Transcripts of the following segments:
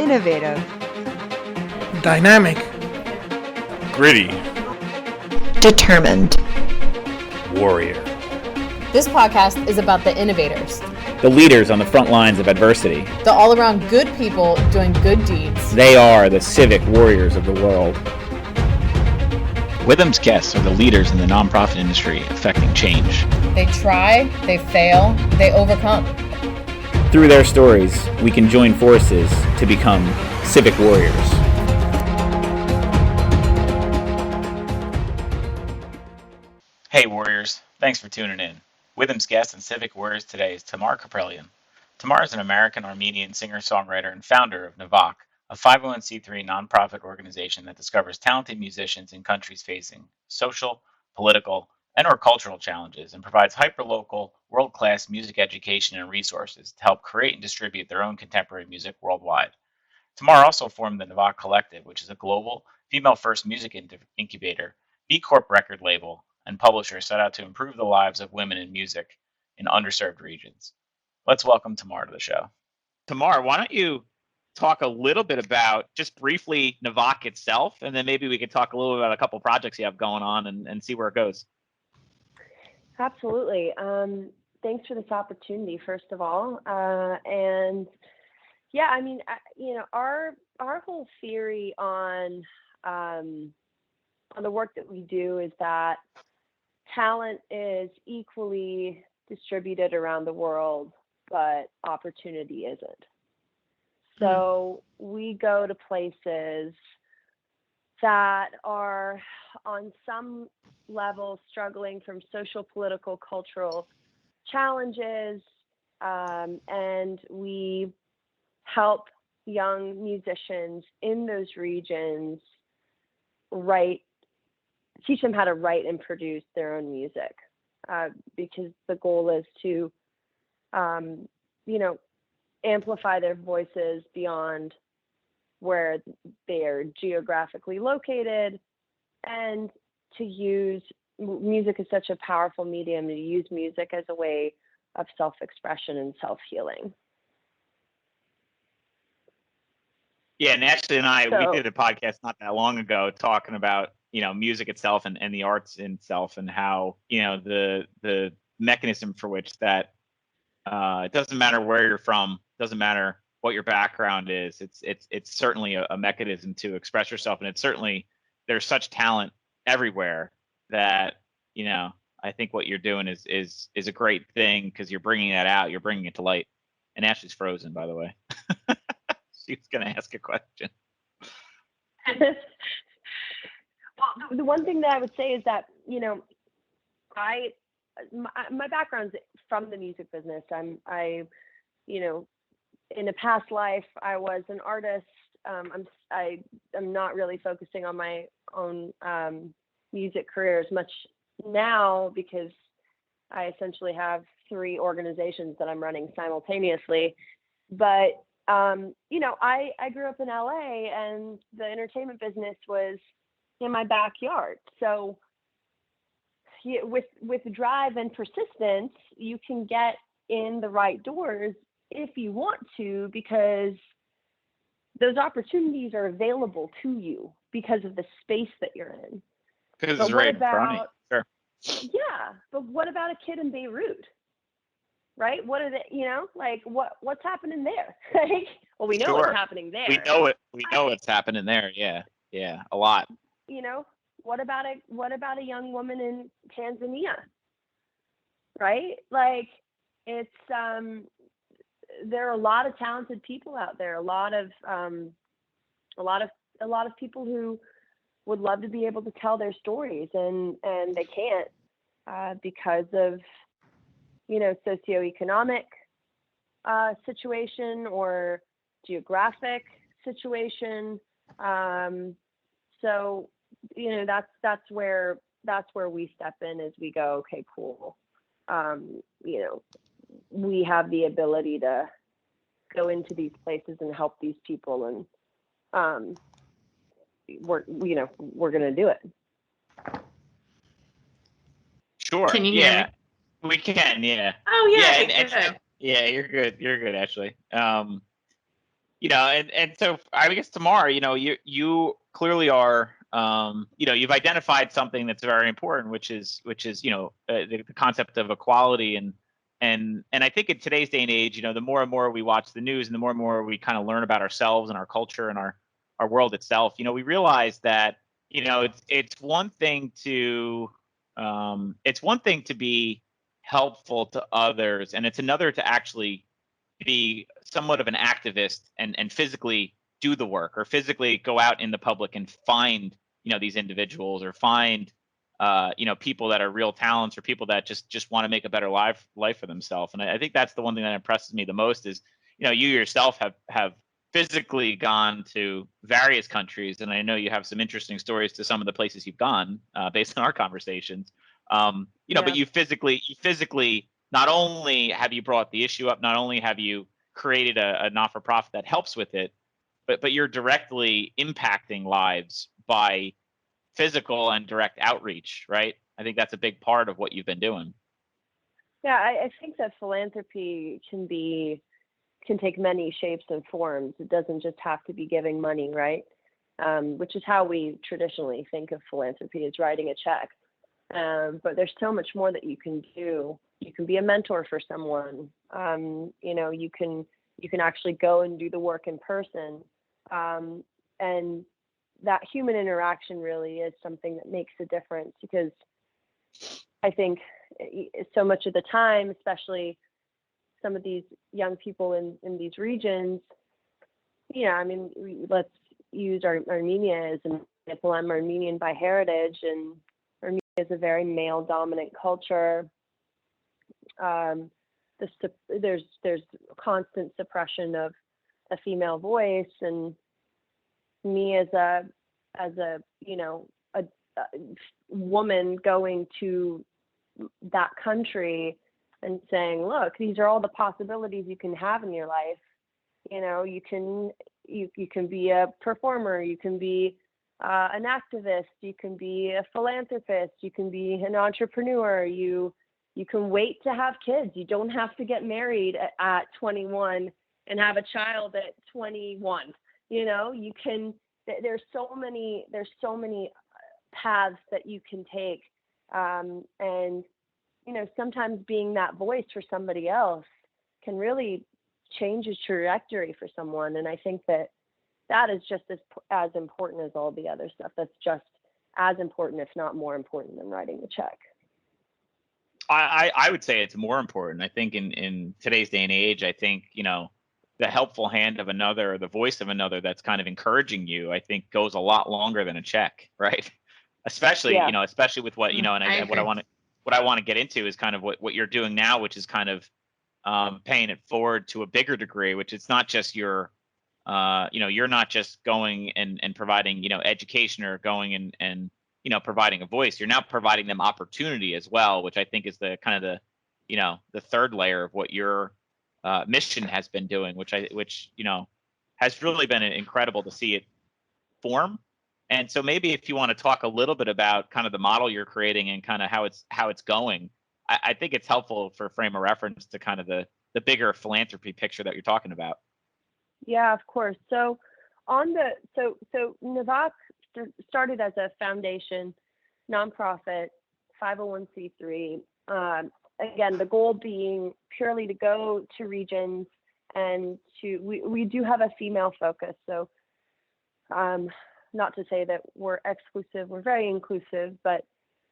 Innovative. Dynamic. Gritty. Determined. Warrior. This podcast is about the innovators, the leaders on the front lines of adversity, the all-around good people doing good deeds. They are the civic warriors of the world. Witham's guests are the leaders in the nonprofit industry affecting change. They try, they fail, they overcome. Through their stories, we can join forces to become civic warriors. Hey Warriors, thanks for tuning in. Witham's guest and civic warriors today is Tamar. Tamar is an American-Armenian singer-songwriter and founder of Civic, a 501c3 nonprofit organization that discovers talented musicians in countries facing social, political, and/or cultural challenges and provides hyperlocal, world-class music education and resources to help create and distribute their own contemporary music worldwide. Tamar also formed the Civic Collective, which is a global, female-first music incubator, B Corp record label, and publisher set out to improve the lives of women in music in underserved regions. Let's welcome Tamar to the show. Tamar, why don't you talk a little bit about, just briefly, Civic itself, and then maybe we could talk a little bit about a couple projects you have going on and see where it goes. Absolutely. Thanks for this opportunity, first of all. And yeah, I mean, our whole theory on the work that we do is that talent is equally distributed around the world, but opportunity isn't. So we go to places that are on some level struggling from social, political, cultural challenges, and we help young musicians in those regions teach them how to write and produce their own music, because the goal is to, amplify their voices beyond where they're geographically located, and to use music is such a powerful medium, to use music as a way of self-expression and self-healing. Yeah, and Ashley and we did a podcast not that long ago talking about, music itself and the arts in itself, and how, the mechanism for which that it doesn't matter where you're from, doesn't matter what your background is. It's certainly a mechanism to express yourself, and it's certainly, there's such talent everywhere that, I think what you're doing is a great thing, because you're bringing that out, you're bringing it to light. And Ashley's frozen, by the way. She was going to ask a question. Well, the one thing that I would say is that, my background's from the music business. In a past life, I was an artist. I'm not really focusing on my own music career as much now, because I essentially have 3 organizations that I'm running simultaneously. But I grew up in LA, and the entertainment business was in my backyard. So with drive and persistence, you can get in the right doors if you want to, because those opportunities are available to you because of the space that you're in. Because it's right in front of you. Sure. Yeah, but what about a kid in Beirut? Right? What are they, what's happening there? Well, we know what's happening there. We know what's happening there. Yeah, a lot. What about a young woman in Tanzania? Right? It's there are a lot of talented people out there, a lot of people who would love to be able to tell their stories, and they can't because of socioeconomic situation or geographic situation. So that's where we step in, as we go, okay, cool. We have the ability to go into these places and help these people, and we're going to do it. Sure. Can you hear me? We can, yeah. Oh, yeah. Yeah, you're good. You're good, Ashley. And so I guess Tamar, you clearly are, you've identified something that's very important, which is the concept of equality, and I think in today's day and age, the more and more we watch the news, and the more we kind of learn about ourselves and our culture and our world itself, we realize that it's one thing to be helpful to others, and it's another to actually be somewhat of an activist and physically do the work, or physically go out in the public and find these individuals, or find people that are real talents, or people that just want to make a better life for themselves. And I think that's the one thing that impresses me the most is you yourself have physically gone to various countries, and I know you have some interesting stories to some of the places you've gone based on our conversations. But you physically not only have you brought the issue up, not only have you created a not-for-profit that helps with it, but you're directly impacting lives by physical and direct outreach, right? I think that's a big part of what you've been doing. Yeah, I think that philanthropy can take many shapes and forms. It doesn't just have to be giving money, right? Which is how we traditionally think of philanthropy, as writing a check. But there's so much more that you can do. You can be a mentor for someone. You can actually go and do the work in person. And that human interaction really is something that makes a difference, because I think so much of the time, especially some of these young people in these regions, let's use Armenia as an example. I'm Armenian by heritage, and Armenia is a very male-dominant culture. There's constant suppression of a female voice, and me as a woman going to that country and saying, look, these are all the possibilities you can have in your life. You can be a performer, you can be an activist, you can be a philanthropist, you can be an entrepreneur, you can wait to have kids. You don't have to get married at 21 and have a child at 21. You can. There's so many paths that you can take, and sometimes being that voice for somebody else can really change a trajectory for someone. And I think that is just as important as all the other stuff. That's just as important, if not more important, than writing the check. I would say it's more important. I think in today's day and age, I think, the helpful hand of another, or the voice of another that's kind of encouraging you, I think goes a lot longer than a check, right? Especially, especially with what, and what I want to get into is kind of what you're doing now, which is kind of paying it forward to a bigger degree, which it's not just you're not just going and providing, education, or going and providing a voice. You're now providing them opportunity as well, which I think is the kind of the third layer of what your mission has been doing, which has really been incredible to see it form. And so maybe if you want to talk a little bit about kind of the model you're creating and kind of how it's going, I think it's helpful for frame of reference to kind of the bigger philanthropy picture that you're talking about. Yeah, of course. So so Navak started as a foundation, nonprofit, 501c3. Again, the goal being purely to go to regions, and we do have a female focus. So not to say that we're exclusive, we're very inclusive, but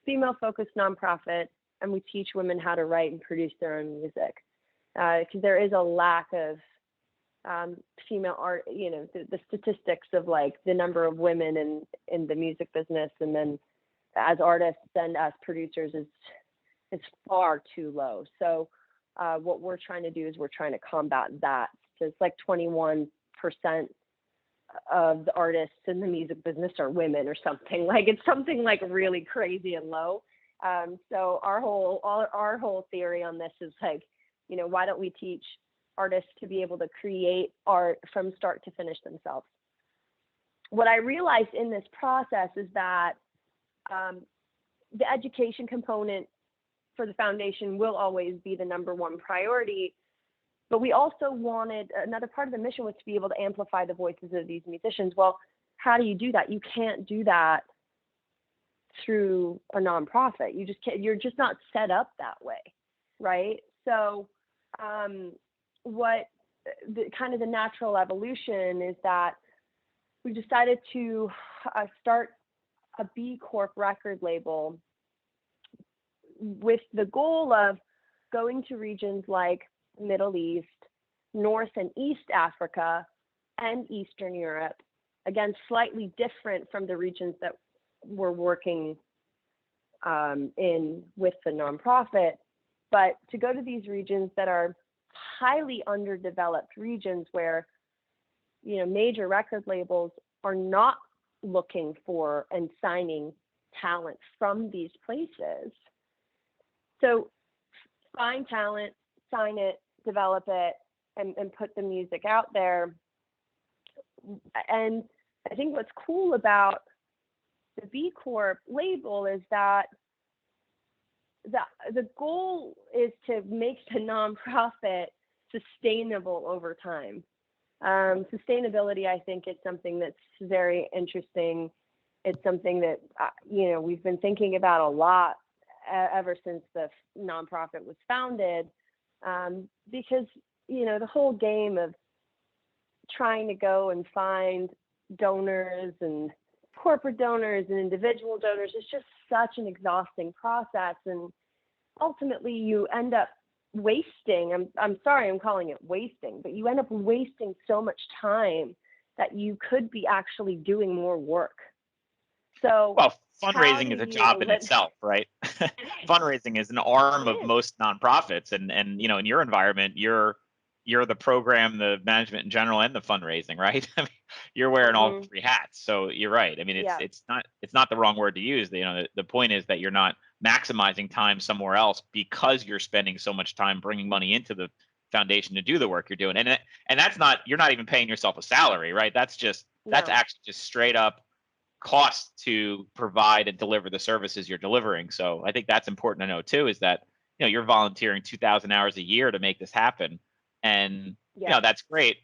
female focused nonprofit, and we teach women how to write and produce their own music. Because there is a lack of female art, the statistics of like the number of women in the music business, and then as artists and as producers is far too low. So what we're trying to do is we're trying to combat that. So it's like 21% of the artists in the music business are women, or something. Like it's something like really crazy and low. So our whole theory on this is like, why don't we teach artists to be able to create art from start to finish themselves? What I realized in this process is that the education component for the foundation will always be the number one priority, But we also wanted, another part of the mission was to be able to amplify the voices of these musicians. Well, how do you do that? You can't do that through a nonprofit. You just can't, you're just not set up that way, right? So what the kind of the natural evolution is that we decided to start a B Corp record label with the goal of going to regions like Middle East, North and East Africa, and Eastern Europe. Again, slightly different from the regions that we're working in with the nonprofit, but to go to these regions that are highly underdeveloped regions where, you know, major record labels are not looking for and signing talent from these places. So find talent, sign it, develop it, and put the music out there. And I think what's cool about the B Corp label is that the goal is to make the nonprofit sustainable over time. Sustainability, I think, is something that's very interesting. It's something that, you know, we've been thinking about a lot ever since the nonprofit was founded, because, you know, the whole game of trying to go and find donors and corporate donors and individual donors is just such an exhausting process, and ultimately you end up wasting, I'm sorry I'm calling it wasting, but you end up wasting so much time that you could be actually doing more work. So Well, fundraising is a job in itself, right? Fundraising is an arm of most nonprofits, and you know, in your environment, you're the program, the management in general, and the fundraising, right? I mean, you're wearing all three hats. So you're right. I mean, it's not the wrong word to use. You know, the point is that you're not maximizing time somewhere else because you're spending so much time bringing money into the foundation to do the work you're doing, and that's not, you're not even paying yourself a salary, right? That's actually just straight up cost to provide and deliver the services you're delivering. So I think that's important to know too, is that, you know, you're volunteering 2,000 hours a year to make this happen. And, you know, that's great.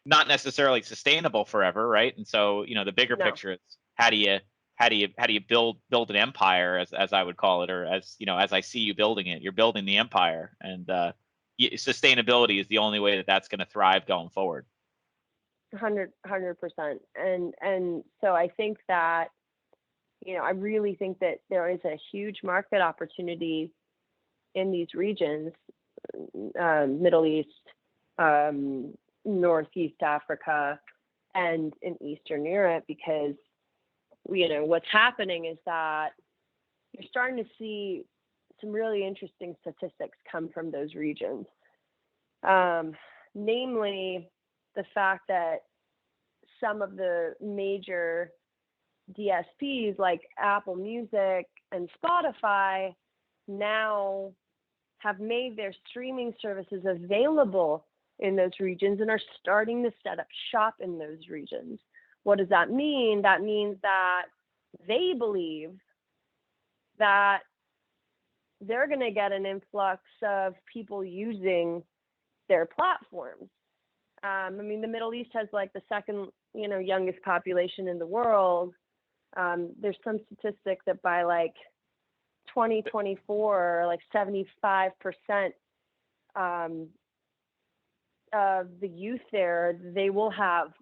Not necessarily sustainable forever, right? And so, you know, the bigger picture is how do you build an empire, as I would call it, or as, you know, as I see you building it, you're building the empire, and sustainability is the only way that that's going to thrive going forward. 100%. And so I think that, you know, I really think that there is a huge market opportunity in these regions, Middle East, Northeast Africa, and in Eastern Europe, because, you know, what's happening is that you're starting to see some really interesting statistics come from those regions. Namely, the fact that some of the major DSPs like Apple Music and Spotify now have made their streaming services available in those regions and are starting to set up shop in those regions. What does that mean? That means that they believe that they're going to get an influx of people using their platforms. I mean, the Middle East has like the second, you know, youngest population in the world. There's some statistic that by like 2024, like 75% of the youth there, they will have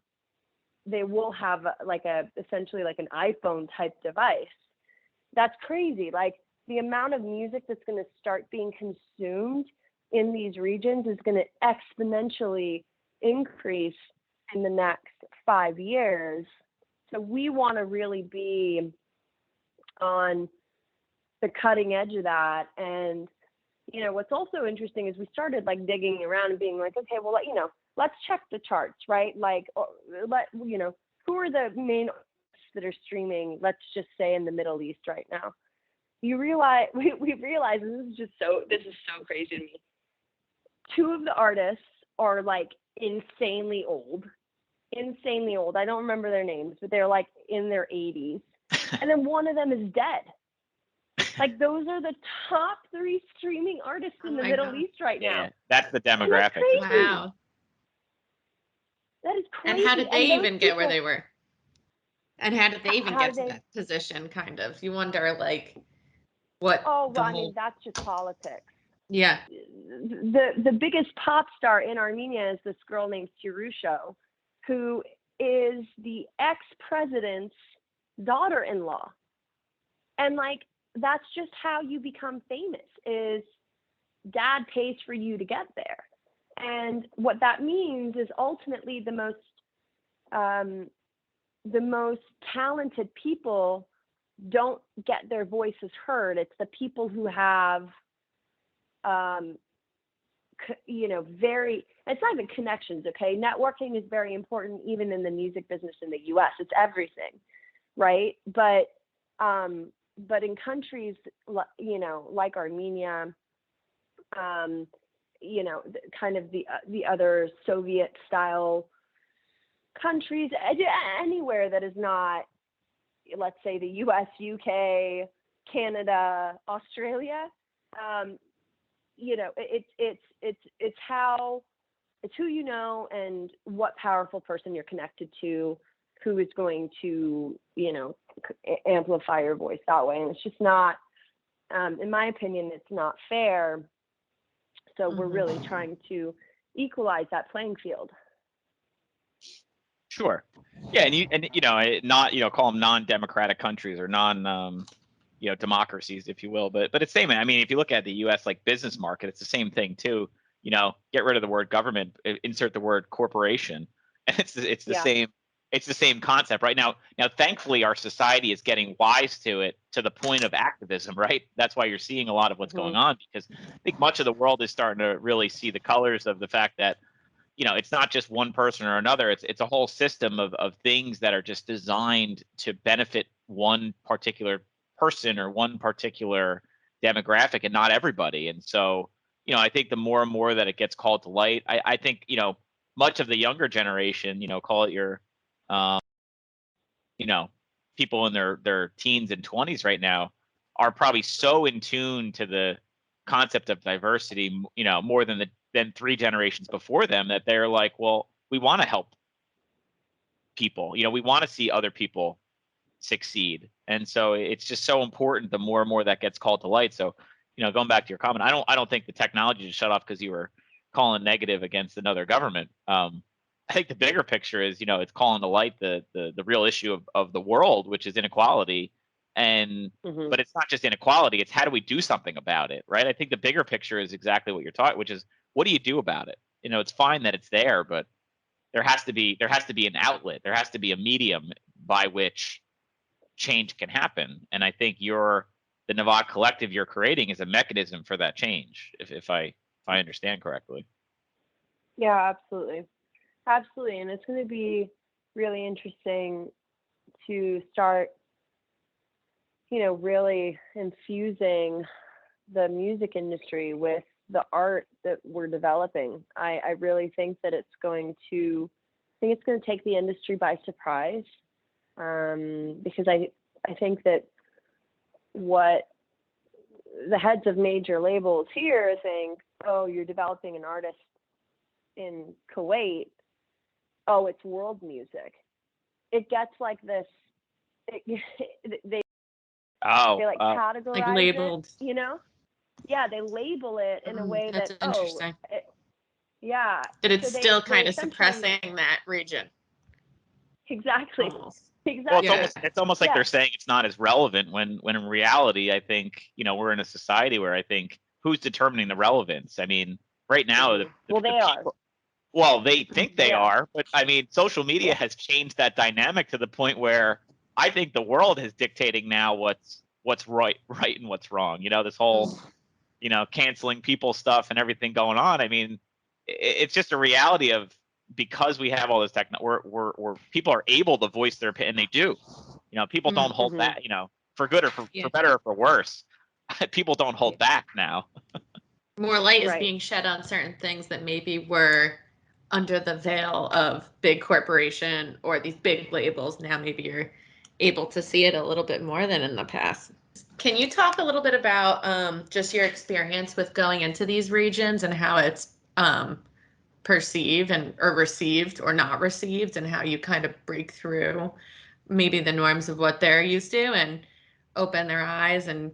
like essentially like an iPhone type device. That's crazy. Like the amount of music that's going to start being consumed in these regions is going to exponentially increase in the next 5 years. So we want to really be on the cutting edge of that. And, you know, what's also interesting is we started like digging around and being like, okay, well, you know, let's check the charts, right? Like, you know, who are the main artists that are streaming, let's just say in the Middle East right now? You realize, we realize, and this is so crazy to me. Two of the artists are like insanely old. I don't remember their names, but they're like in their 80s. And then one of them is dead. Like those are the top 3 streaming artists in the my Middle God. East right now. Yeah, that's the And that's demographic. crazy. Wow. That is crazy. And how did they those even get where people- they were? And how did they even How get did to they- that position, kind of? You wonder, like, what Oh, the well, I whole... mean, that's just politics. Yeah. The biggest pop star in Armenia is this girl named Sirusho, who is the ex-president's daughter-in-law. And like, that's just how you become famous, is dad pays for you to get there. And what that means is ultimately the most talented people don't get their voices heard. It's the people who have it's not even connections, okay? Networking is very important even in the music business in the US. It's everything, right? But in countries like Armenia, kind of the other Soviet style countries, anywhere that is not, let's say, the US, UK, Canada, Australia, it's who you know and what powerful person you're connected to who is going to, amplify your voice that way. And it's just not, in my opinion, it's not fair. So we're really trying to equalize that playing field. Sure. Yeah, and not call them non-democratic countries or democracies, if you will. But it's the same. I mean, if you look at the U.S. like business market, it's the same thing too. Get rid of the word government, insert the word corporation, and it's the same. It's the same concept right now. Now, thankfully, our society is getting wise to it to the point of activism, right? That's why you're seeing a lot of what's going on, because I think much of the world is starting to really see the colors of the fact that it's not just one person or another. It's a whole system of things that are just designed to benefit one particular person or one particular demographic and not everybody. And so, I think the more and more that it gets called to light, I think, much of the younger generation, call it your, people in their teens and 20s right now are probably so in tune to the concept of diversity, more than 3 generations before them, that they're like, well, we want to help people, we want to see other people succeed. And so it's just so important the more and more that gets called to light. So, going back to your comment, I don't think the technology just shut off because you were calling negative against another government. I think the bigger picture is, it's calling to light the real issue of the world, which is inequality. And but it's not just inequality, it's how do we do something about it, right? I think the bigger picture is exactly what you're talking, which is what do you do about it? It's fine that it's there, but there has to be an outlet. There has to be a medium by which change can happen. And I think the Navak Collective you're creating is a mechanism for that change, if I understand correctly. Yeah, absolutely. Absolutely. And it's going to be really interesting to start, really infusing the music industry with the art that we're developing. I really think that it's going to take the industry by surprise, because I think that what the heads of major labels here think, oh, you're developing an artist in Kuwait, oh, it's world music. It gets like this, they categorize like labeled. it, Yeah, they label it in a way that's that, interesting. yeah. That it's So still they kind of essentially- suppressing that region. Exactly. Almost. Exactly. Well, it's almost like Yeah. they're saying it's not as relevant when in reality, I think, we're in a society where I think who's determining the relevance? I mean, right now, they are. Well, they think they Yeah. are, but I mean, social media has changed that dynamic to the point where I think the world is dictating now what's right and what's wrong. This whole, canceling people stuff and everything going on. I mean, it's just a reality of, because we have all this where people are able to voice their opinion, and they do. People don't hold back. For good or for better or for worse, people don't hold back now. More light is Right. being shed on certain things that maybe were under the veil of big corporation or these big labels. Now maybe you're able to see it a little bit more than in the past. Can you talk a little bit about just your experience with going into these regions and how it's perceived and or received or not received, and how you kind of break through maybe the norms of what they're used to and open their eyes and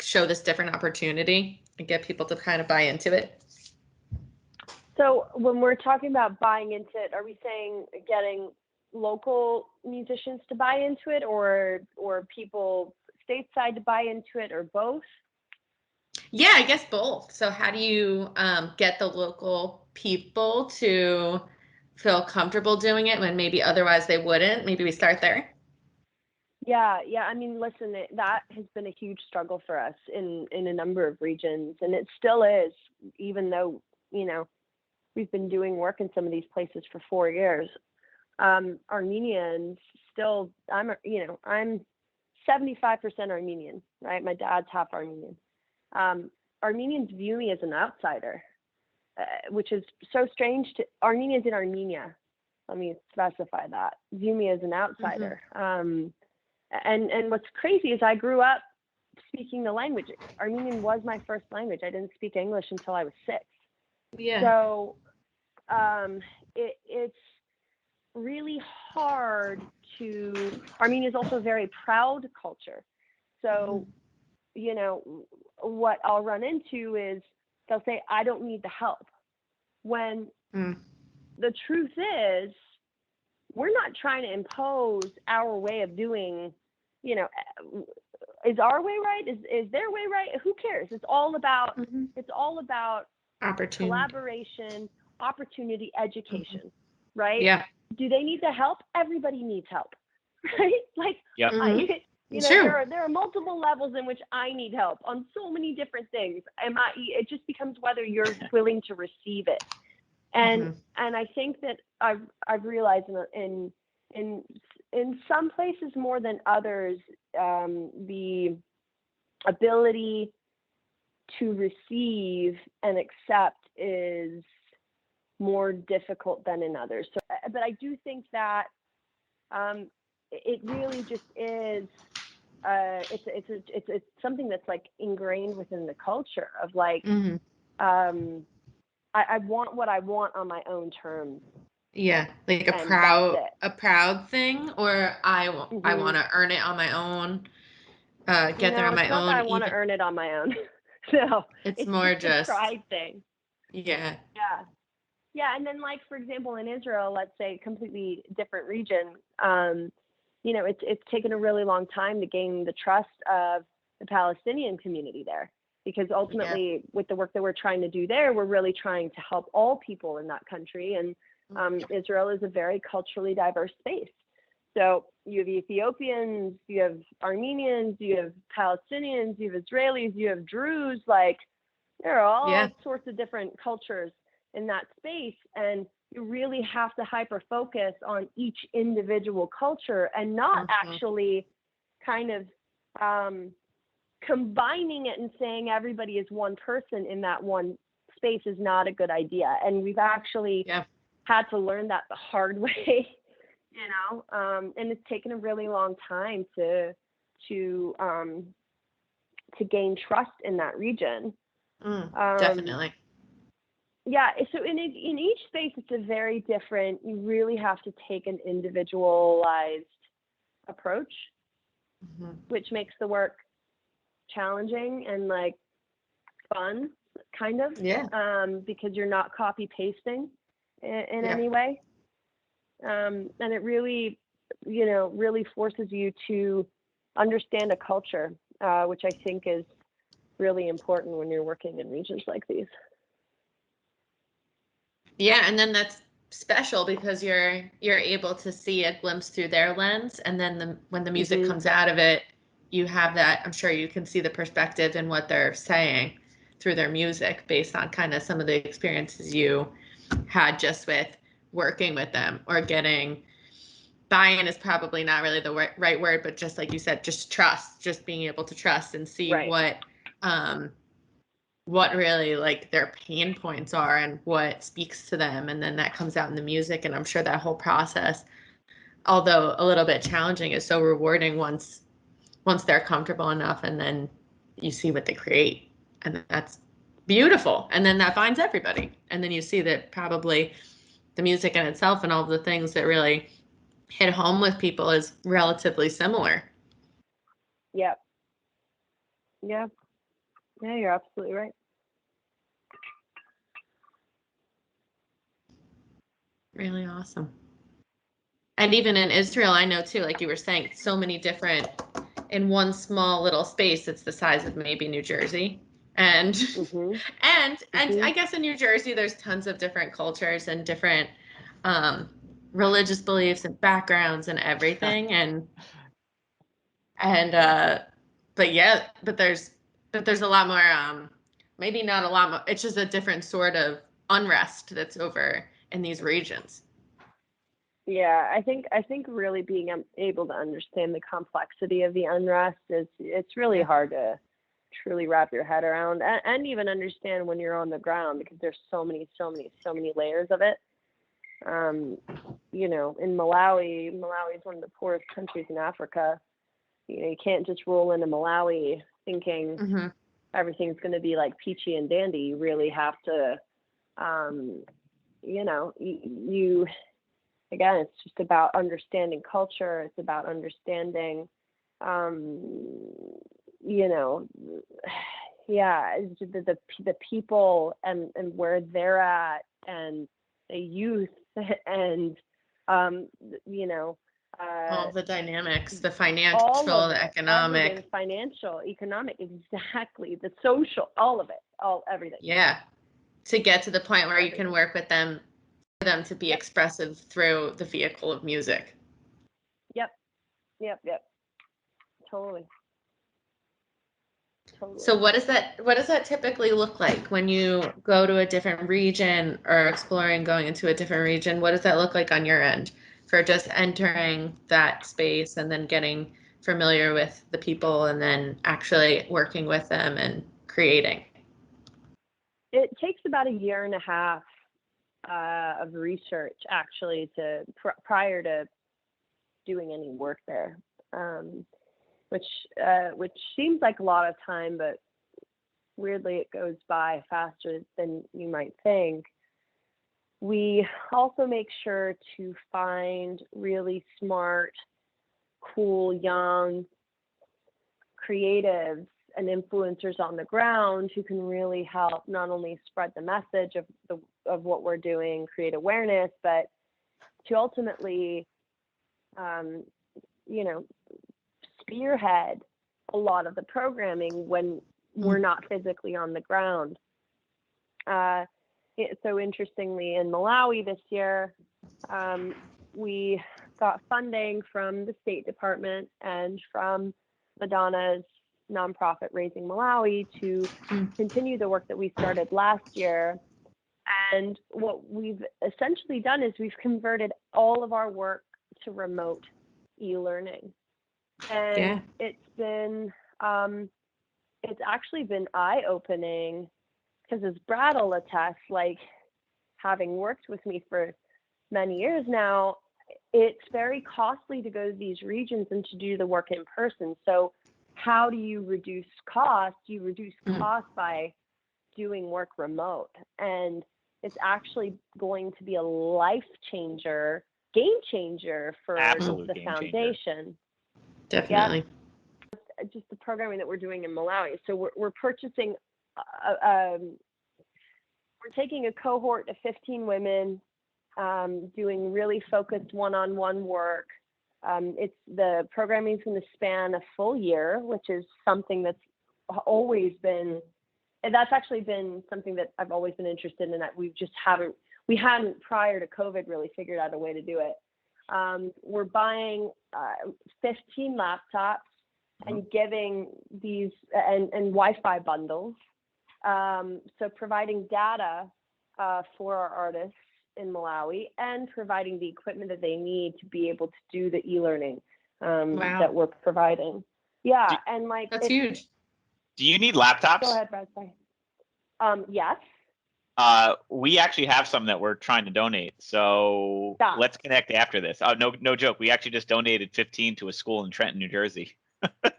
show this different opportunity and get people to kind of buy into it? So when we're talking about buying into it, are we saying getting local musicians to buy into it, or people stateside to buy into it, or both? Yeah, I guess both. So how do you get the local people to feel comfortable doing it when maybe otherwise they wouldn't? Maybe we start there. Yeah. I mean, listen, that has been a huge struggle for us in a number of regions, and it still is, even though, we've been doing work in some of these places for 4 years. Armenians still, I'm 75% Armenian, right? My dad's half Armenian. Armenians view me as an outsider, which is so strange to Armenians in Armenia. Let me specify that. View me as an outsider. And what's crazy is I grew up speaking the language. Armenian was my first language. I didn't speak English until I was 6. Yeah. So it's really hard to. Armenia is also a very proud culture. So, what I'll run into is they'll say, I don't need the help. When the truth is, we're not trying to impose our way of doing, is our way right? Is their way right? Who cares? It's all about Opportunity. collaboration, opportunity, education, right? Yeah. Do they need the help? Everybody needs help, right? Like, Yep. Sure. there are multiple levels in which I need help on so many different things. It just becomes whether you're willing to receive it. And I think that I've realized in some places more than others, the ability to receive and accept is more difficult than in others. So, but I do think that it really just is. It's something that's like ingrained within the culture of like, I want what I want on my own terms. Yeah, like And that's it. a proud thing, or I want to earn it on my own, get there on my it's not that own. I want to earn it on my own. No, It's more just a pride thing. Yeah. Yeah, and then like for example in Israel, let's say completely different region, it's taken a really long time to gain the trust of the Palestinian community there, because ultimately with the work that we're trying to do there, we're really trying to help all people in that country, and Israel is a very culturally diverse space. So you have Ethiopians, you have Armenians, you have Palestinians, you have Israelis, you have Druze, like there are all sorts of different cultures in that space, and you really have to hyper focus on each individual culture and not actually kind of combining it and saying everybody is one person in that one space is not a good idea. And we've actually had to learn that the hard way, and it's taken a really long time to gain trust in that region. Definitely. Yeah, so in each space, it's a very different. You really have to take an individualized approach, which makes the work challenging and like fun, kind of. Yeah. Because you're not copy pasting in any way, and it really, really forces you to understand a culture, which I think is really important when you're working in regions like these. Yeah, and then that's special because you're able to see a glimpse through their lens, and then when the music comes out of it, you have that. I'm sure you can see the perspective in what they're saying through their music based on kind of some of the experiences you had just with working with them, or getting buy-in is probably not really the right word, but just like you said, just trust, just being able to trust and see what really like their pain points are and what speaks to them. And then that comes out in the music. And I'm sure that whole process, although a little bit challenging, is so rewarding once once they're comfortable enough, and then you see what they create, and that's beautiful. And then that finds everybody, and then you see that probably the music in itself and all the things that really hit home with people is relatively similar. Yep. Yeah. Yeah, you're absolutely right. Really awesome. And even in Israel, I know too, like you were saying, so many different, in one small little space, it's the size of maybe New Jersey. And and I guess in New Jersey there's tons of different cultures and different religious beliefs and backgrounds and everything. But there's a lot more maybe not a lot more, it's just a different sort of unrest that's over in these regions. Yeah, I think really being able to understand the complexity of the unrest it's really hard to truly wrap your head around, and even understand when you're on the ground, because there's so many layers of it. You know, in Malawi is one of the poorest countries in Africa. You know, you can't just roll into Malawi thinking everything's going to be like peachy and dandy. You really have to, you know, you again, it's just about understanding culture. It's about understanding, you know, yeah, the people and where they're at, and the youth, and you know, all the dynamics, the financial, the economic, economic, exactly, the social, all of it, everything. Yeah, to get to the point where you can work with them, for them to be expressive through the vehicle of music. Yep. Totally. So what does that typically look like when you go to a different region or exploring going into a different region? What does that look like on your end for just entering that space and then getting familiar with the people and then actually working with them and creating? It takes about a year and a half of research, actually, to prior to doing any work there, which seems like a lot of time, but weirdly it goes by faster than you might think. We also make sure to find really smart, cool, young creatives and influencers on the ground who can really help not only spread the message of what we're doing, create awareness, but to ultimately, you know, spearhead a lot of the programming when we're not physically on the ground. So interestingly, in Malawi this year, we got funding from the State Department and from Madonna's nonprofit Raising Malawi to continue the work that we started last year. And what we've essentially done is we've converted all of our work to remote e-learning. And it's actually been eye-opening, because as Brad will attest, like, having worked with me for many years now, it's very costly to go to these regions and to do the work in person. So how do you reduce cost? You reduce cost by doing work remote. And it's actually going to be a life changer, game changer for the foundation. Definitely. Yep. Just the programming that we're doing in Malawi. So we're purchasing, we're taking a cohort of 15 women, doing really focused one-on-one work. The programming is going to span a full year, which is something that's always been, and that's actually been something that I've always been interested in, that we hadn't prior to COVID really figured out a way to do it. We're buying 15 laptops and giving these and Wi-Fi bundles. So providing data for our artists in Malawi and providing the equipment that they need to be able to do the e-learning that we're providing. Yeah, and like that's huge. Do you need laptops? Go ahead, Brad. Sorry. Yes. We actually have some that we're trying to donate. So let's connect after this. Oh, no joke. We actually just donated 15 to a school in Trenton, New Jersey.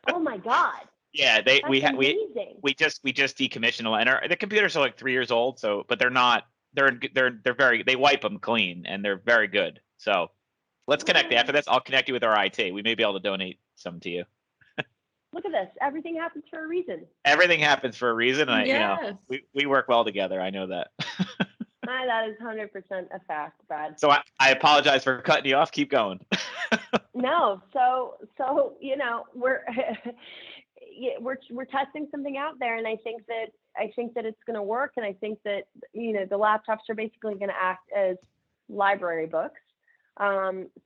Oh Oh my God. Yeah, That's we amazing. just decommissioned a lot, and the computers are like 3 years old, so but they're not they're very they wipe them clean and they're very good. So let's connect after this. I'll connect you with our IT. We may be able to donate some to you. Look at this. Everything happens for a reason. Everything happens for a reason. And Yes. we work well together. I know that. That is 100% a fact, Brad. So I apologize for cutting you off. Keep going. No, so we're we're testing something out there, and I think that it's going to work, and I think that the laptops are basically going to act as library books.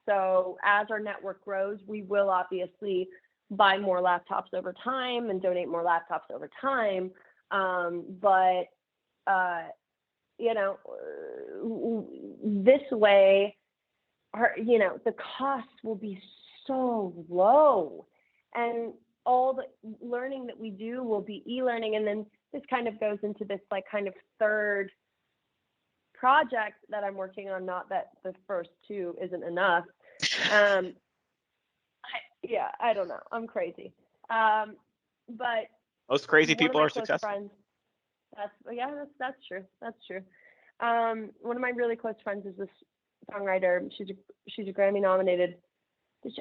So as our network grows, we will obviously buy more laptops over time and donate more laptops over time. But this way, the costs will be so low, and all the learning that we do will be e-learning. And then this kind of goes into this like kind of third project that I'm working on. Not that the first two isn't enough. I don't know. I'm crazy. But most crazy people are successful. Friends, that's true. That's true. One of my really close friends is this songwriter. She's a Grammy nominated,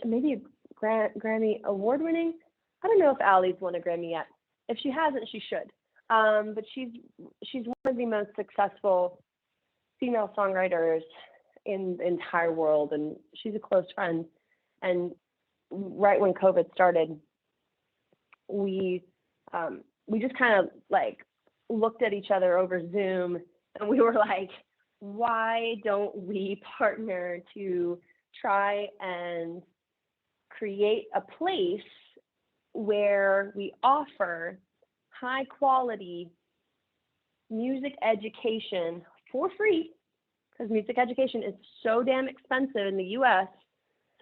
maybe a Grammy award winning. I don't know if Allie's won a Grammy yet. If she hasn't, she should. But she's one of the most successful female songwriters in the entire world, and she's a close friend. And right when COVID started, we just kind of like looked at each other over Zoom, and we were like, why don't we partner to try and create a place where we offer high quality music education for free, because music education is so damn expensive in the US.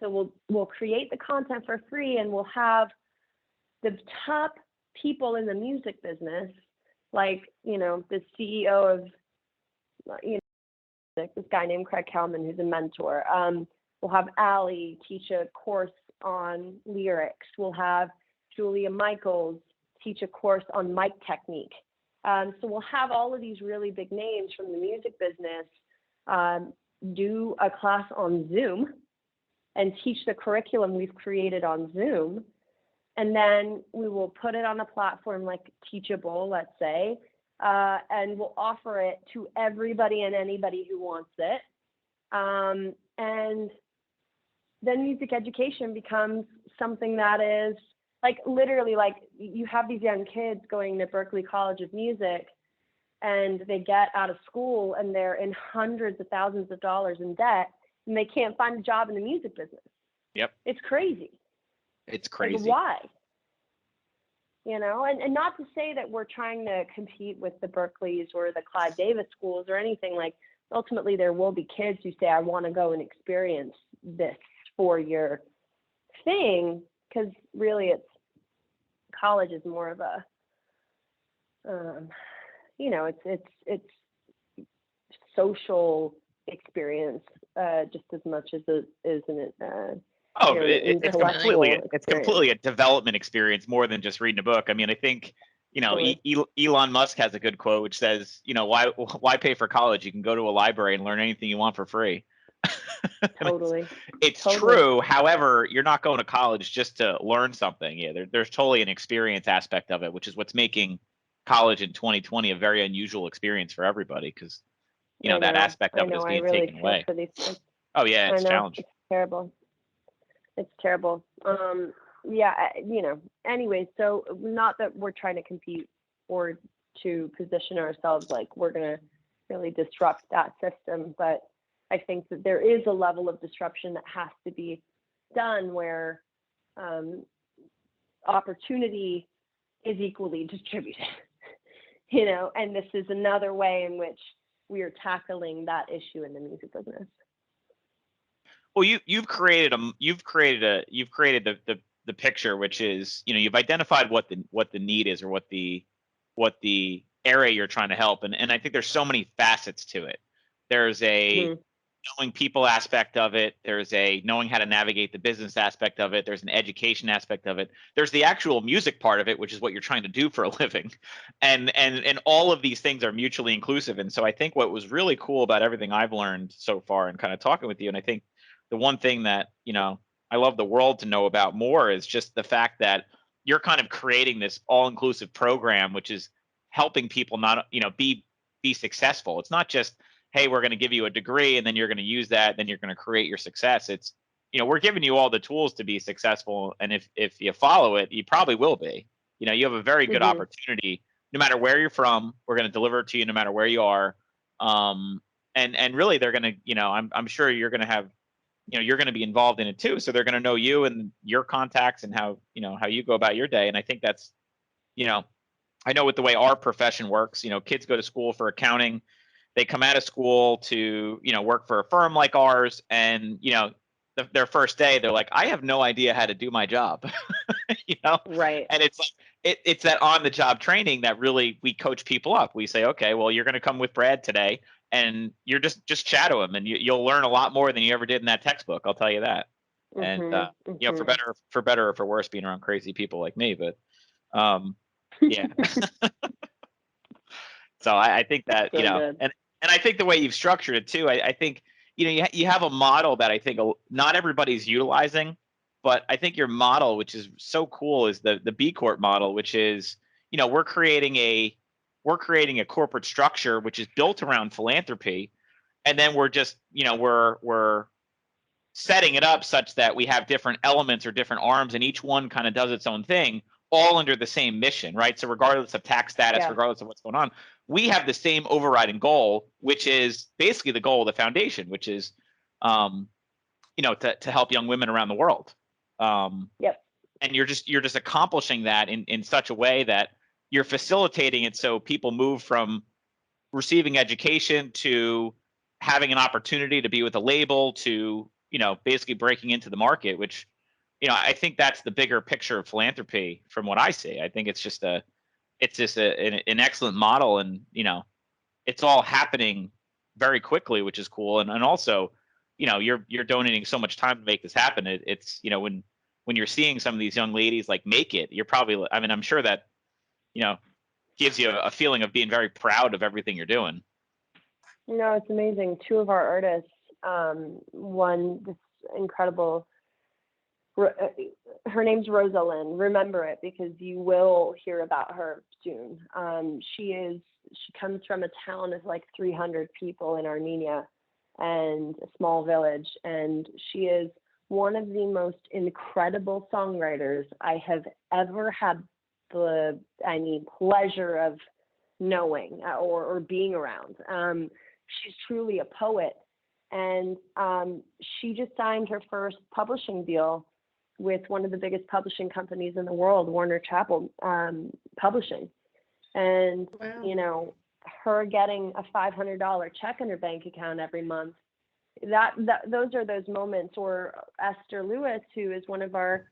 So we'll create the content for free, and we'll have the top people in the music business, like the CEO of this guy named Craig Kalman, who's a mentor. We'll have Allie teach a course on lyrics. We'll have Julia Michaels teach a course on mic technique. So we'll have all of these really big names from the music business do a class on Zoom and teach the curriculum we've created on Zoom. And then we will put it on a platform like Teachable, let's say, and we'll offer it to everybody and anybody who wants it. And then music education becomes something that is like literally like you have these young kids going to Berklee College of Music, and they get out of school and they're in hundreds of thousands of dollars in debt, and they can't find a job in the music business. Yep. It's crazy. It's crazy. Like, why? And not to say that we're trying to compete with the Berkeleys or the Clive Davis schools or anything. Like, ultimately there will be kids who say, I want to go and experience this 4-year thing, because really it's college is more of a it's social experience just as much as it is an it's completely a development experience more than just reading a book. I mean, I think Elon Musk has a good quote which says, why pay for college? You can go to a library and learn anything you want for free. Totally. It's true. However, you're not going to college just to learn something. Yeah, there's totally an experience aspect of it, which is what's making college in 2020 a very unusual experience for everybody, because that aspect of it is being taken away. Oh yeah, it's challenging. It's terrible. It's terrible. Anyways, so not that we're trying to compete or to position ourselves like we're going to really disrupt that system, but I think that there is a level of disruption that has to be done where opportunity is equally distributed, and this is another way in which we are tackling that issue in the music business. Well, you've created the picture, which is, you've identified what the need is, or what the area you're trying to help, and I think there's so many facets to it. There's knowing people aspect of it. There's a knowing how to navigate the business aspect of it. There's an education aspect of it. There's the actual music part of it, which is what you're trying to do for a living. And all of these things are mutually inclusive. And so I think what was really cool about everything I've learned so far and kind of talking with you, and I think the one thing that, I love the world to know about more is just the fact that you're kind of creating this all-inclusive program, which is helping people not, be successful. It's not just, hey, we're going to give you a degree and then you're going to use that, then you're going to create your success. It's, we're giving you all the tools to be successful. And if you follow it, you probably will be. You have a very good opportunity. No matter where you're from, we're going to deliver it to you no matter where you are. And really they're going to, I'm sure you're going to have, you're going to be involved in it too. So they're going to know you and your contacts and how you go about your day. And I think that's, I know with the way our profession works, kids go to school for accounting. They come out of school to, work for a firm like ours. And, their first day, they're like, I have no idea how to do my job, Right. And it's like, it's that on the job training that really we coach people up. We say, okay, well, you're going to come with Brad today and you're just chat to him and you'll learn a lot more than you ever did in that textbook. I'll tell you that. And, for better or for worse, being around crazy people like me, but, yeah. So I think that, and I think the way you've structured it too, I think, you have a model that I think not everybody's utilizing, but I think your model, which is so cool, is the B Corp model, which is, we're creating a corporate structure which is built around philanthropy, and then we're just, we're setting it up such that we have different elements or different arms, and each one kind of does its own thing, all under the same mission, right? So regardless of tax status, regardless of what's going on, we have the same overriding goal, which is basically the goal of the foundation, which is, to help young women around the world. And you're just accomplishing that in such a way that you're facilitating it so people move from receiving education to having an opportunity to be with a label to, basically breaking into the market, which, I think that's the bigger picture of philanthropy from what I see. I think it's just an excellent model, and, it's all happening very quickly, which is cool. And also, you're donating so much time to make this happen. It's, when you're seeing some of these young ladies like make it, you're probably, I'm sure that, gives you a feeling of being very proud of everything you're doing. It's amazing. Two of our artists won this incredible, her name's Rosalind. Remember it because you will hear about her soon. She comes from a town of like 300 people in Armenia and a small village. And she is one of the most incredible songwriters I have ever had the pleasure of knowing or being around. She's truly a poet. And she just signed her first publishing deal with one of the biggest publishing companies in the world, Warner Chappell Publishing. And, wow. Her getting a $500 check in her bank account every month, those are those moments. Or Esther Lewis, who is one of our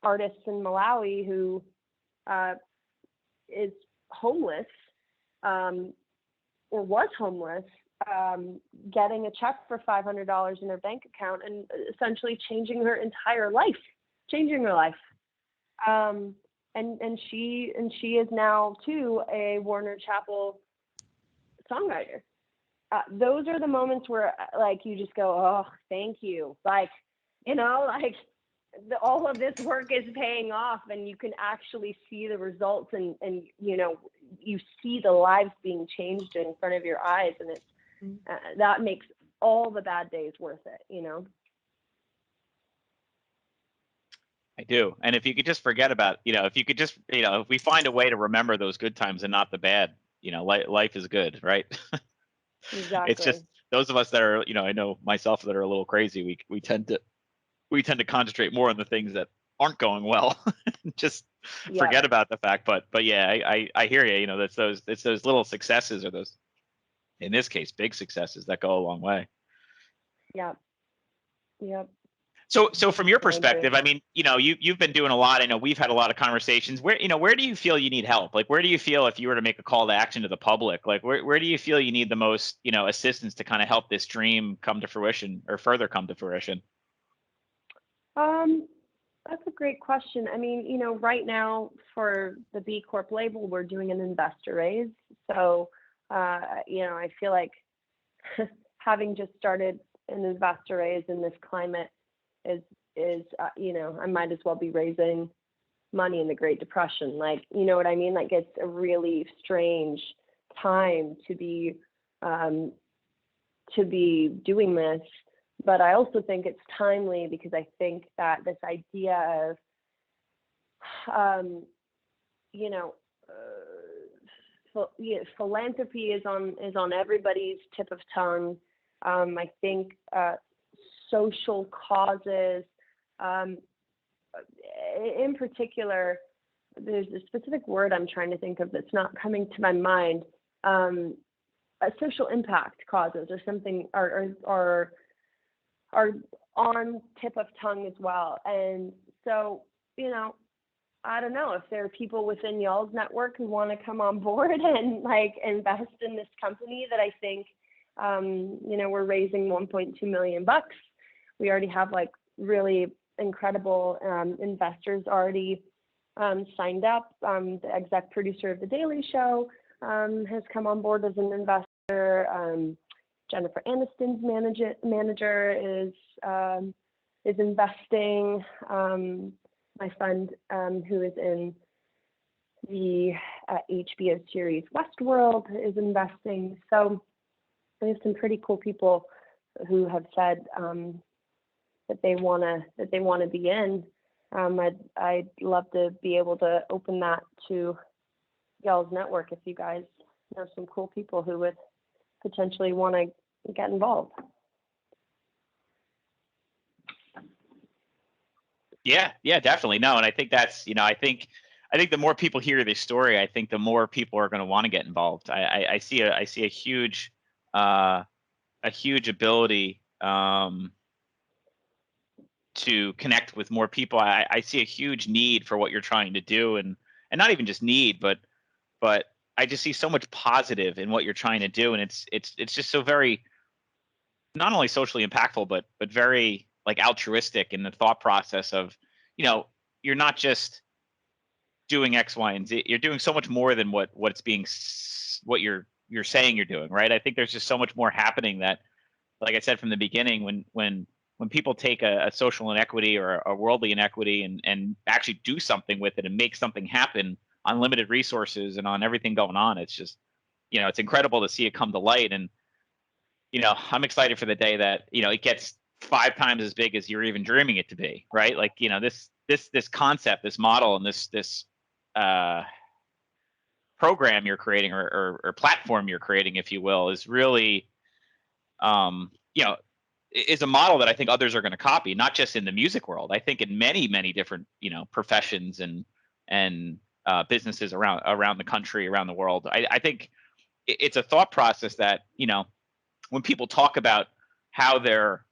artists in Malawi, who is homeless or was homeless, getting a check for $500 in her bank account and essentially changing her entire life, And she is now too a Warner Chappell songwriter. Those are the moments where like you just go, oh, thank you. All of this work is paying off, and you can actually see the results, and you see the lives being changed in front of your eyes, and it's that makes all the bad days worth it. I do. And if you could just forget about, if we find a way to remember those good times and not the bad, life is good, right? Exactly. It's just those of us that are, I know myself, that are a little crazy. We tend to concentrate more on the things that aren't going well. Just forget about the fact. But yeah, I hear you. It's those little successes, or those, in this case, big successes that go a long way. Yep. So from your I agree. perspective, I mean, you've been doing a lot. I know we've had a lot of conversations. Where do you feel you need help? Like, where do you feel if you were to make a call to action to the public, like where do you feel you need the most, assistance to kind of help this dream come to fruition or further come to fruition? That's a great question. I mean, right now for the B Corp label, we're doing an investor raise. So, I feel like having just started an investor raise in this climate is I might as well be raising money in the Great Depression. Like, you know what I mean? Like, it's a really strange time to be doing this. But I also think it's timely because I think that this idea of, philanthropy is on everybody's tip of tongue. I think social causes, in particular, there's a specific word I'm trying to think of that's not coming to my mind. Social impact causes or something are on tip of tongue as well. And so, I don't know if there are people within y'all's network who want to come on board and like invest in this company that I think, we're raising 1.2 million bucks. We already have like really incredible investors already signed up. The exec producer of The Daily Show has come on board as an investor. Jennifer Aniston's manager is investing. My friend who is in the HBO series Westworld is investing. So we have some pretty cool people who have said that they want to be in. I'd love to be able to open that to y'all's network if you guys know some cool people who would potentially want to get involved. Yeah, definitely. No, and I think that's, I think the more people hear this story, I think the more people are going to want to get involved. I see a huge ability to connect with more people. I see a huge need for what you're trying to do, and not even just need, but I just see so much positive in what you're trying to do, and it's just so very not only socially impactful, but very like altruistic in the thought process of, you're not just doing X, Y, and Z. You're doing so much more than what you're saying you're doing, right? I think there's just so much more happening that, like I said from the beginning, when people take a social inequity or a worldly inequity and actually do something with it and make something happen on limited resources and on everything going on, it's just, it's incredible to see it come to light. And, I'm excited for the day that, it gets 5 times as big as you're even dreaming it to be, right? Like, this concept, this model, and this program you're creating or platform you're creating, if you will, is really, is a model that I think others are going to copy, not just in the music world. I think in many, many different, professions and businesses around the country, around the world. I think it's a thought process that, when people talk about how they're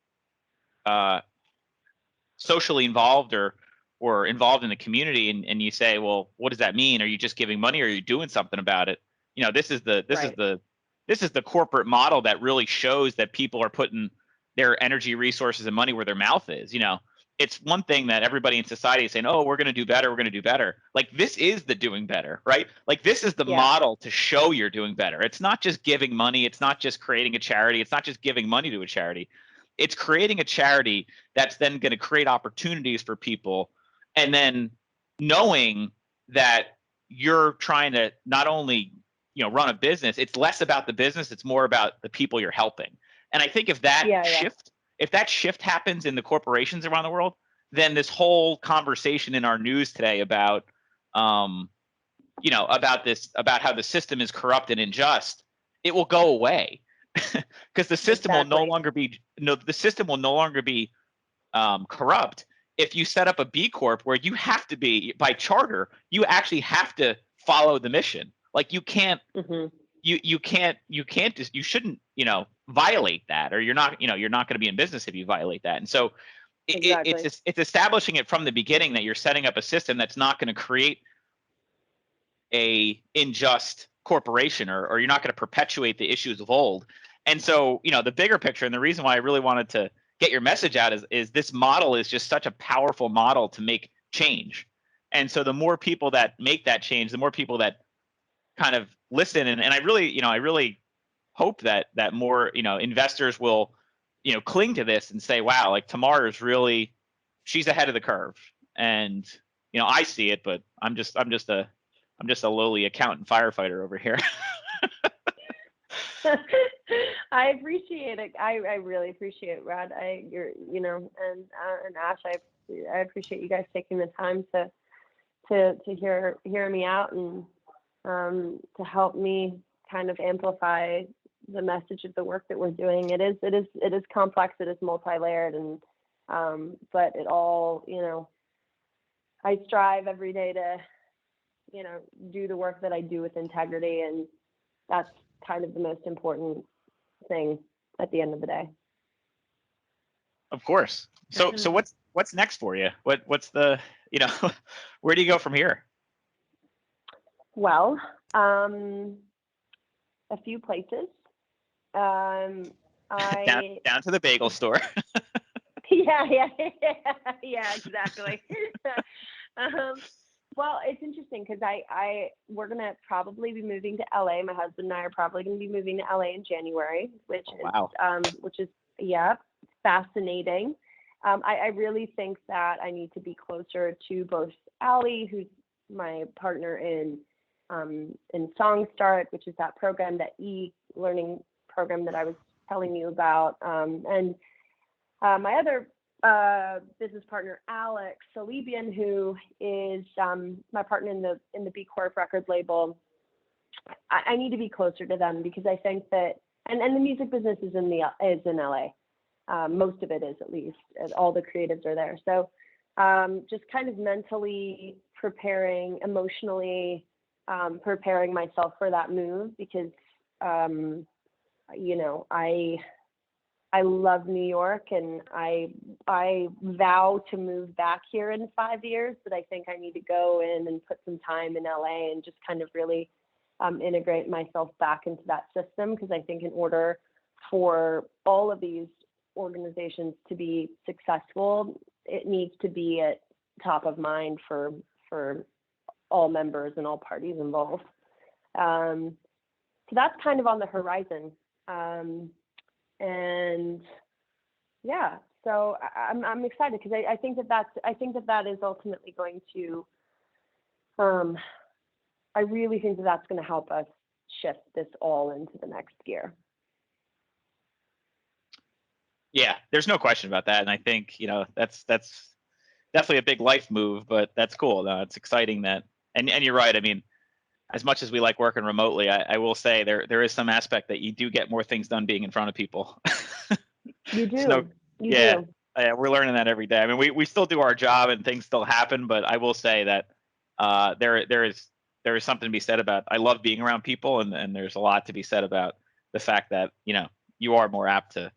socially involved or involved in the community, and you say, well, what does that mean? Are you just giving money, or are you doing something about it? This is the corporate model that really shows that people are putting their energy, resources, and money where their mouth is. It's one thing that everybody in society is saying, oh, we're going to do better. We're going to do better. Like, this is the doing better, right? Like, this is the model to show you're doing better. It's not just giving money. It's not just creating a charity. It's not just giving money to a charity. It's creating a charity that's then going to create opportunities for people. And then knowing that you're trying to not only, run a business, it's less about the business. It's more about the people you're helping. And I think if that shift happens in the corporations around the world, then this whole conversation in our news today about how the system is corrupt and unjust, it will go away because the system will no longer be corrupt. If you set up a B Corp where you have to be, by charter, you actually have to follow the mission. Like, you can't. Mm-hmm. You shouldn't violate that, or you're not going to be in business if you violate that. And so Exactly. it's establishing it from the beginning that you're setting up a system that's not going to create a unjust corporation, or you're not going to perpetuate the issues of old. And so, the bigger picture, and the reason why I really wanted to get your message out is this model is just such a powerful model to make change. And so the more people that make that change, the more people that kind of listen, and I really hope that more, investors will, cling to this and say, wow, like Tamar is really, she's ahead of the curve. And, I see it, but I'm just a lowly accountant firefighter over here. I appreciate it. I really appreciate it, Rod. And Ash, I appreciate you guys taking the time to hear me out, and to help me kind of amplify the message of the work that we're doing. It is complex. It is multi-layered, and but it all, I strive every day to, do the work that I do with integrity, and that's kind of the most important thing at the end of the day. Of course. So what's next for you? What's the, where do you go from here? Well, a few places. Down to the bagel store. Yeah, exactly. Well, it's interesting because we're gonna probably be moving to LA. My husband and I are probably gonna be moving to LA in January, which is fascinating. I really think that I need to be closer to both Allie, who's my partner in Song Start, which is that program, that e-learning program that I was telling you about, and my other business partner, Alex Salibian, who is my partner in the B Corp record label. I need to be closer to them because I think that, and the music business is in LA. Most of it is, at least. All the creatives are there. So just kind of mentally preparing, emotionally preparing myself for that move, because I love New York, and I vow to move back here in 5 years, but I think I need to go in and put some time in LA and just kind of really integrate myself back into that system, because I think in order for all of these organizations to be successful, it needs to be at top of mind for all members and all parties involved. So that's kind of on the horizon. And yeah, so I'm excited because I think that is ultimately going to, I really think that that's going to help us shift this all into the next gear. Yeah, there's no question about that. And I think, that's definitely a big life move, but that's cool. No, it's exciting that, and you're right. I mean, as much as we like working remotely, I will say there is some aspect that you do get more things done being in front of people. You do. You yeah, do. Yeah, we're learning that every day. I mean, we still do our job and things still happen, but I will say that there is something to be said about, I love being around people, and there's a lot to be said about the fact that, you are more apt to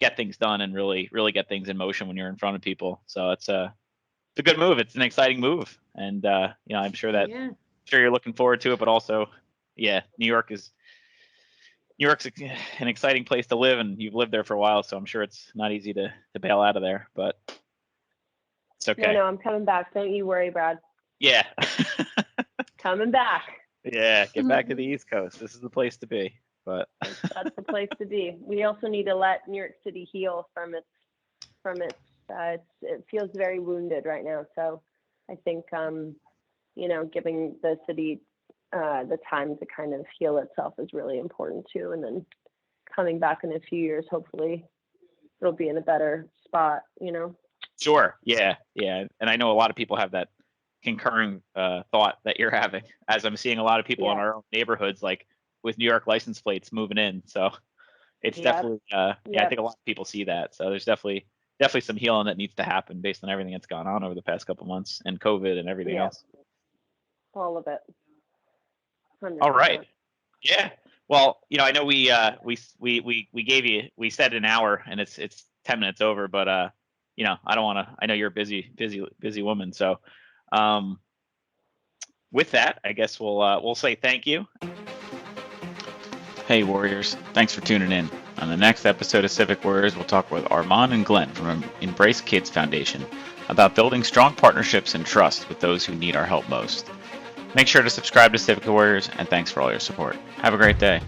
get things done and really get things in motion when you're in front of people. So it's a good move. It's an exciting move, and I'm sure that sure you're looking forward to it, but also, yeah, New York's an exciting place to live, and you've lived there for a while, so I'm sure it's not easy to bail out of there, but it's okay. No, I'm coming back. Don't you worry, Brad. Yeah. Coming back. Yeah, get back to the East Coast. This is the place to be. But that's the place to be. We also need to let New York City heal from its. It feels very wounded right now. So I think giving the city the time to kind of heal itself is really important too. And then coming back in a few years, hopefully it'll be in a better spot. Sure. Yeah. And I know a lot of people have that concurring thought that you're having, as I'm seeing a lot of people in our own neighborhoods, like with New York license plates moving in. So it's definitely, I think a lot of people see that. So there's definitely some healing that needs to happen based on everything that's gone on over the past couple months, and COVID and everything else. All of it. 100%. All right. Yeah. Well, I know we said an hour, and it's 10 minutes over, but I don't want to. I know you're a busy woman. So, with that, I guess we'll say thank you. Hey Warriors, thanks for tuning in. On the next episode of Civic Warriors, we'll talk with Armand and Glenn from Embrace Kids Foundation about building strong partnerships and trust with those who need our help most. Make sure to subscribe to Civic Warriors, and thanks for all your support. Have a great day.